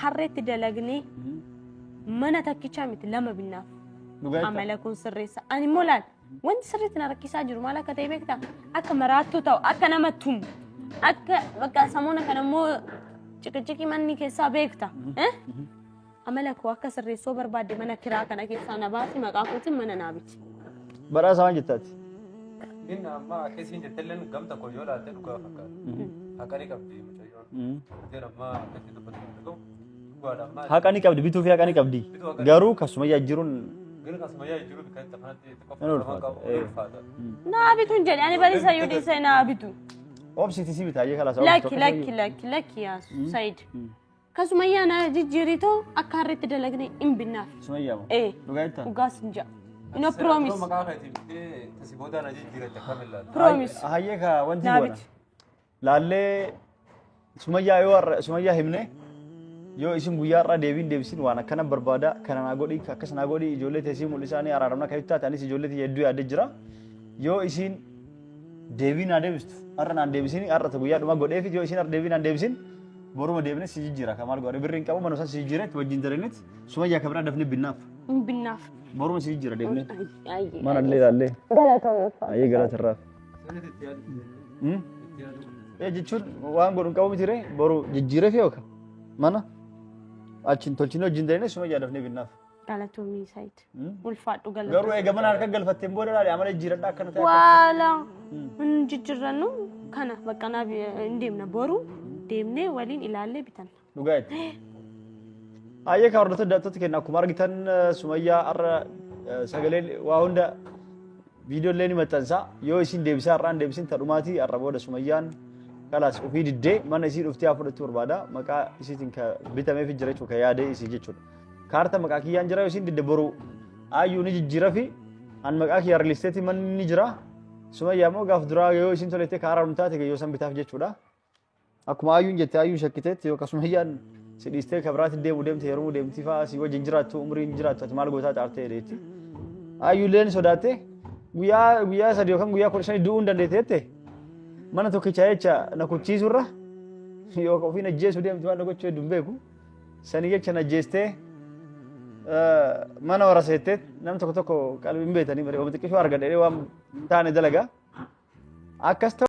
harreetti dalagnee mana takkicha miti lama binnaaf amala kun sirreessa ani molaan wanti sirriitti na rakkisaa jiru maal akka ta'e beektaa akka maraattuu ta'u akka namattum akka bakka samoona kana immoo ciqiciqii manni keessaa beekta amala koo akka sirreessoo barbaadde mana kiraa kana keessaa na baasi maqaa kootiin mana naa biti baraa saan jettaati inni amma akkasiin jettelleen gamta koo yoo laatte dhugaa fakkaata haqanii qabdi mucayyoon jeera amma akkasii dubbatu dhugaadha haqanii qabdi bituu fi haqanii qabdi garuu kasuma jijjiiruun gara kasuma jijjiiruun kan tafanatti ulfaata naa bituun jedhe ani bari sayyuu dhiisee naa bitu obsiti si bitaayee kala sa'a laki yaasu sayid kasuma na jijjiirito akka harreetti dalagne in binnaaf sumayyaa moo dhugaa jettaa dhugaas inja no promise maqaa keetii tasi booda na jijjiirate kamilla promise hayyee ka wanti bona laallee sumayyaa himne yoo isin guyyaarraa deebisin waan akkana barbaada kana naa godhi akkas naa godhi ijoollee teessii mul'isaanii araaramna kan itti anis ijoollee hedduu yaadde jira yoo isin deebii naa deebistu har'a naan deebisini har'a guyyaa dhuma godheef yoo isin har'a deebii naan deebisin boruma deebine si jijjiira kamaal godhe birriin qabu manoo san si jijjiiretti wajjin darenet sumayyaa kabira dafne binnaaf boruma si jijjiira deebine mana illee ilaallee ayyee galatarraaf jechuun waan godhu qabu miti ree boru jijjiireef yookaan mana achiin tolchine wajjin darenet sumayyaa dafne binnaaf galatoomii sayid ulfaadhu galatoomii garuu eega mana harka galfatteen booda laale amala jijjiiradha akkana ta'e waala jijjiirrannu kana bakka naa deemna boru deemnee waliin ilaallee bitan dhugaa itti ayyee ka hordoftoota daawwattoota keenya akkuma argitan sumayyaa har'a sagalee waa hunda viidiyoolee ni maxxansa yoo isin deebisaa har'aan deebisin tadhumaatii har'a booda sumayyaan kalaas ofii diddee mana isii dhuftee haa fudhachuu barbaada maqaa isiitiin ka bitameef jira jechuudha ka yaadee isii jechuudha kaarta maqaa kiyyaan jira yoo isin didde boru ayyuu ni jijjiira fi an maqaa kiyyaa riilisteetii manni ni jira sumayyaa immoo gaaf duraa yoo isin tolettee kaaraa humtaate yoo san bitaaf jechuudha akkuma ayyuun jettee ayyuun shakkiteetti yoo sumayyaan si dhiistee kabiraatti deemte yeroo deemti fa'aa si wajjin jiraattu umriin jiraattu ati maal gootaa caartee deetti ayyuulleen sodaatte guyyaa sadii yookaan guyyaa 15 du'uu hin dandeetteette mana tokkicha jecha na kuchiisurra yookaan ofiin ajjeesuu deemti waan gochuu hedduun beeku sanii jecha na ajjeestee mana waraseettee nam tokko qalbiin beetanii bare waan xiqqishoo argadhee waan taane dalagaa akkas